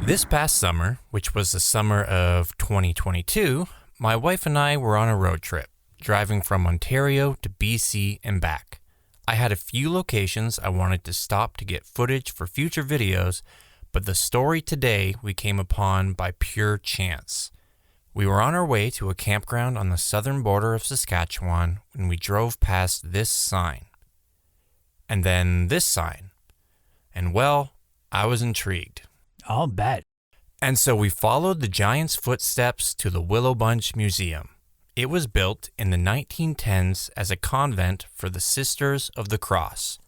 This past summer, which was the summer of 2022, my wife and I were on a road trip, driving from Ontario to BC and back. I had a few locations I wanted to stop to get footage for future videos, but the story today we came upon by pure chance. We were on our way to a campground on the southern border of Saskatchewan when we drove past this sign. And then this sign. And well, I was intrigued. I'll bet. And so we followed the giant's footsteps to the Willow Bunch Museum. It was built in the 1910s as a convent for the Sisters of the Cross.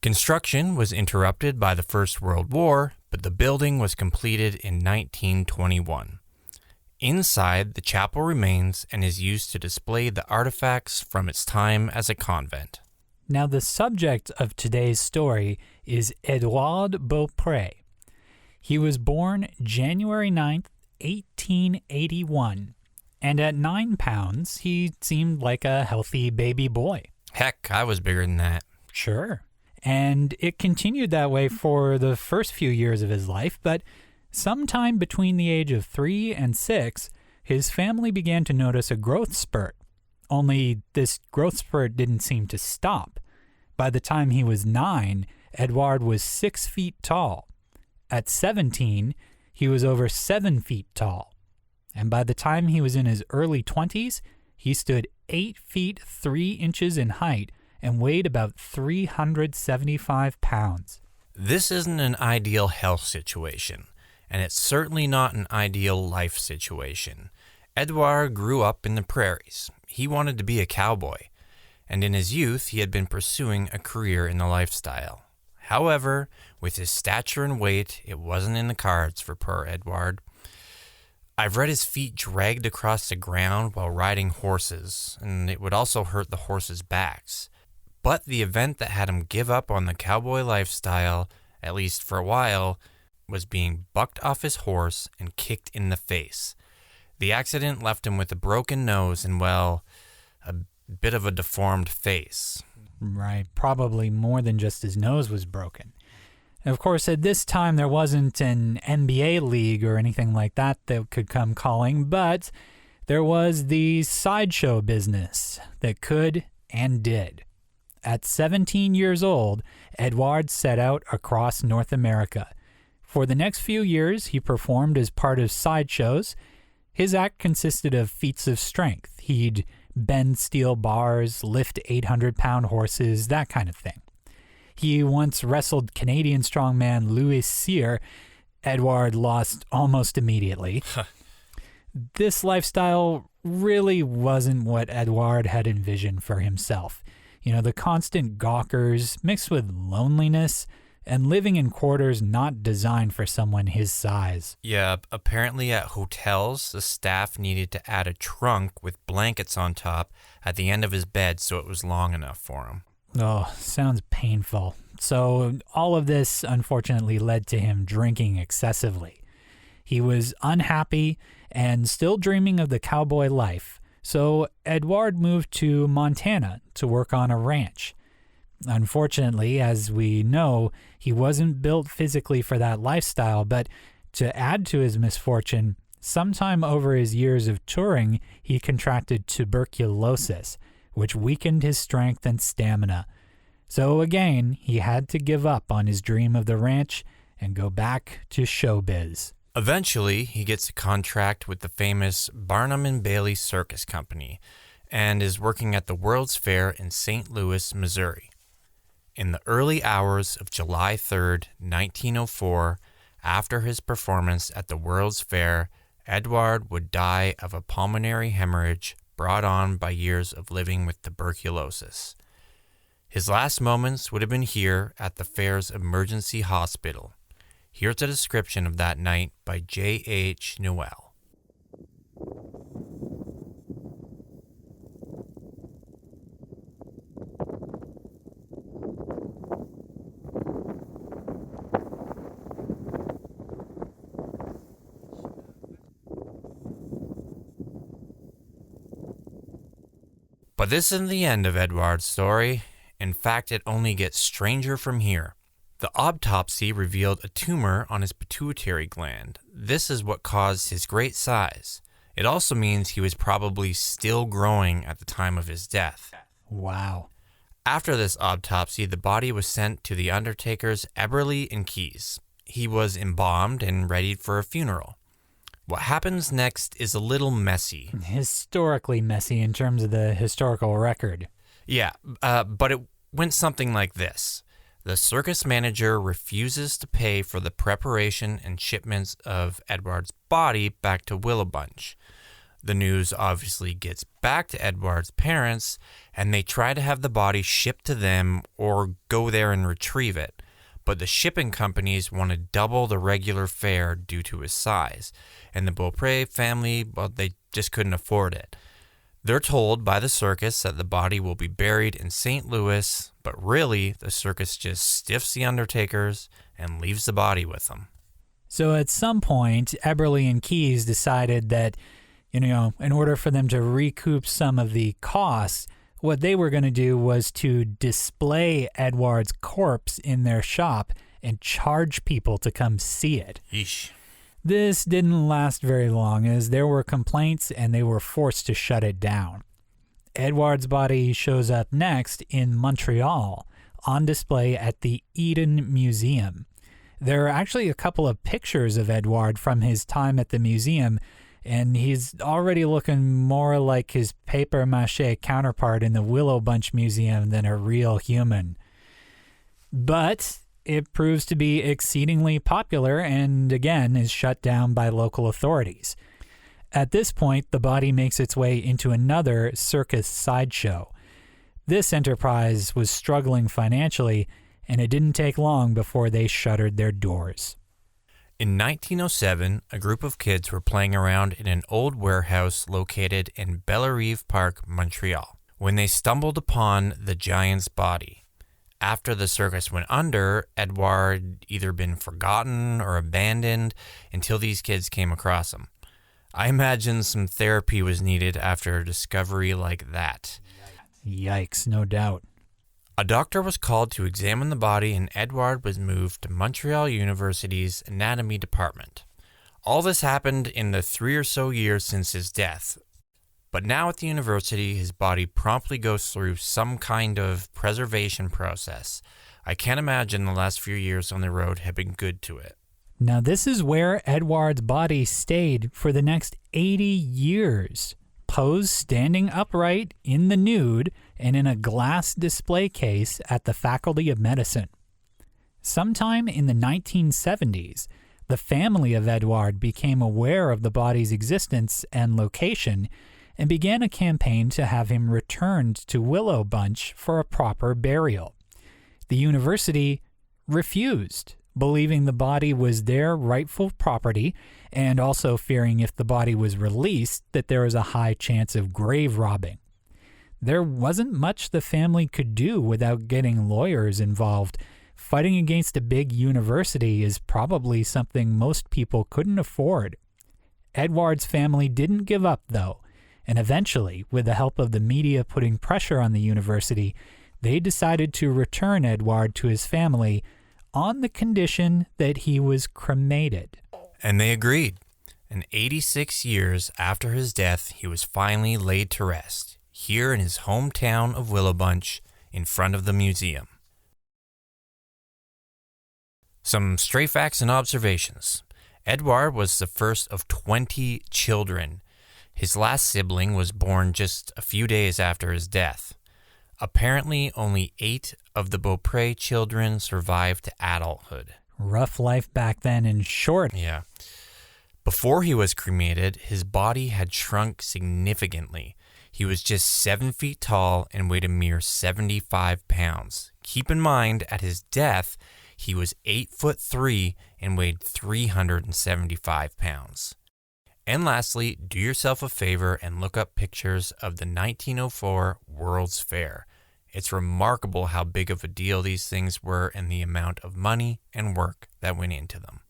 Construction was interrupted by the First World War, but the building was completed in 1921. Inside, the chapel remains and is used to display the artifacts from its time as a convent. Now, the subject of today's story is Édouard Beaupré. He was born January 9th, 1881, and at 9 pounds, he seemed like a healthy baby boy. Heck, I was bigger than that. Sure. And it continued that way for the first few years of his life, but sometime between the age of 3 and 6, his family began to notice a growth spurt. Only this growth spurt didn't seem to stop. By the time he was 9, Edouard was 6 feet tall. At 17, he was over 7 feet tall. And by the time he was in his early 20s, he stood 8 feet 3 inches in height and weighed about 375 pounds. This isn't an ideal health situation, and it's certainly not an ideal life situation. Edouard grew up in the prairies. He wanted to be a cowboy, and in his youth he had been pursuing a career in the lifestyle. However, with his stature and weight, it wasn't in the cards for poor Edouard. I've read his feet dragged across the ground while riding horses, and it would also hurt the horses' backs. But the event that had him give up on the cowboy lifestyle, at least for a while, was being bucked off his horse and kicked in the face. The accident left him with a broken nose and, well, a bit of a deformed face. Right, probably more than just his nose was broken. Of course, at this time, there wasn't an NBA league or anything like that could come calling, but there was the sideshow business that could and did. At 17 years old, Edouard set out across North America. For the next few years, he performed as part of sideshows. His act consisted of feats of strength. He'd bend steel bars, lift 800-pound horses, that kind of thing. He once wrestled Canadian strongman Louis Cyr. Edouard lost almost immediately. This lifestyle really wasn't what Edouard had envisioned for himself. You know, the constant gawkers mixed with loneliness and living in quarters not designed for someone his size. Yeah, apparently at hotels, the staff needed to add a trunk with blankets on top at the end of his bed so it was long enough for him. Oh, sounds painful. So all of this, unfortunately, led to him drinking excessively. He was unhappy and still dreaming of the cowboy life, so Edouard moved to Montana to work on a ranch. Unfortunately, as we know, he wasn't built physically for that lifestyle, but to add to his misfortune, sometime over his years of touring, he contracted tuberculosis, which weakened his strength and stamina. So again, he had to give up on his dream of the ranch and go back to showbiz. Eventually, he gets a contract with the famous Barnum and Bailey Circus Company and is working at the World's Fair in St. Louis, Missouri. In the early hours of July 3rd, 1904, after his performance at the World's Fair, Edouard would die of a pulmonary hemorrhage brought on by years of living with tuberculosis. His last moments would have been here at the fair's emergency hospital. Here's a description of that night by J.H. Newell. But this isn't the end of Edouard's story. In fact, it only gets stranger from here. The autopsy revealed a tumor on his pituitary gland. This is what caused his great size. It also means he was probably still growing at the time of his death. Wow. After this autopsy, the body was sent to the undertakers Eberly and Keyes. He was embalmed and readied for a funeral. What happens next is a little messy. Historically messy in terms of the historical record. Yeah, but it went something like this. The circus manager refuses to pay for the preparation and shipments of Edouard's body back to Willow Bunch. The news obviously gets back to Edouard's parents, and they try to have the body shipped to them or go there and retrieve it. But the shipping companies want to double the regular fare due to his size, and the Beaupré family, well, they just couldn't afford it. They're told by the circus that the body will be buried in St. Louis, but really, the circus just stiffs the undertakers and leaves the body with them. So at some point, Eberly and Keyes decided that, in order for them to recoup some of the costs, what they were going to do was to display Edouard's corpse in their shop and charge people to come see it. Yeesh. This didn't last very long, as there were complaints and they were forced to shut it down. Edouard's body shows up next in Montreal, on display at the Eden Museum. There are actually a couple of pictures of Edouard from his time at the museum, and he's already looking more like his papier-mâché counterpart in the Willow Bunch Museum than a real human. But it proves to be exceedingly popular and, again, is shut down by local authorities. At this point, the body makes its way into another circus sideshow. This enterprise was struggling financially, and it didn't take long before they shuttered their doors. In 1907, a group of kids were playing around in an old warehouse located in Bellerive Park, Montreal, when they stumbled upon the giant's body. After the circus went under, Edouard had either been forgotten or abandoned until these kids came across him. I imagine some therapy was needed after a discovery like that. Yikes, no doubt. A doctor was called to examine the body, and Edouard was moved to Montreal University's anatomy department. All this happened in the 3 or so years since his death. But now at the university, his body promptly goes through some kind of preservation process. I can't imagine the last few years on the road have been good to it. Now this is where Edouard's body stayed for the next 80 years, posed standing upright in the nude and in a glass display case at the Faculty of Medicine. Sometime in the 1970s, the family of Edouard became aware of the body's existence and location and began a campaign to have him returned to Willow Bunch for a proper burial. The university refused, believing the body was their rightful property, and also fearing if the body was released that there was a high chance of grave robbing. There wasn't much the family could do without getting lawyers involved. Fighting against a big university is probably something most people couldn't afford. Edouard's family didn't give up, though, and eventually, with the help of the media putting pressure on the university, they decided to return Edouard to his family on the condition that he was cremated. And they agreed. And 86 years after his death, he was finally laid to rest, here in his hometown of Willow Bunch, in front of the museum. Some stray facts and observations. Edouard was the first of 20 children. His last sibling was born just a few days after his death. Apparently, only 8 of the Beaupré children survived to adulthood. Rough life back then, in short. Yeah. Before he was cremated, his body had shrunk significantly. He was just 7 feet tall and weighed a mere 75 pounds. Keep in mind, at his death, he was 8'3" and weighed 375 pounds. And lastly, do yourself a favor and look up pictures of the 1904 World's Fair. It's remarkable how big of a deal these things were and the amount of money and work that went into them.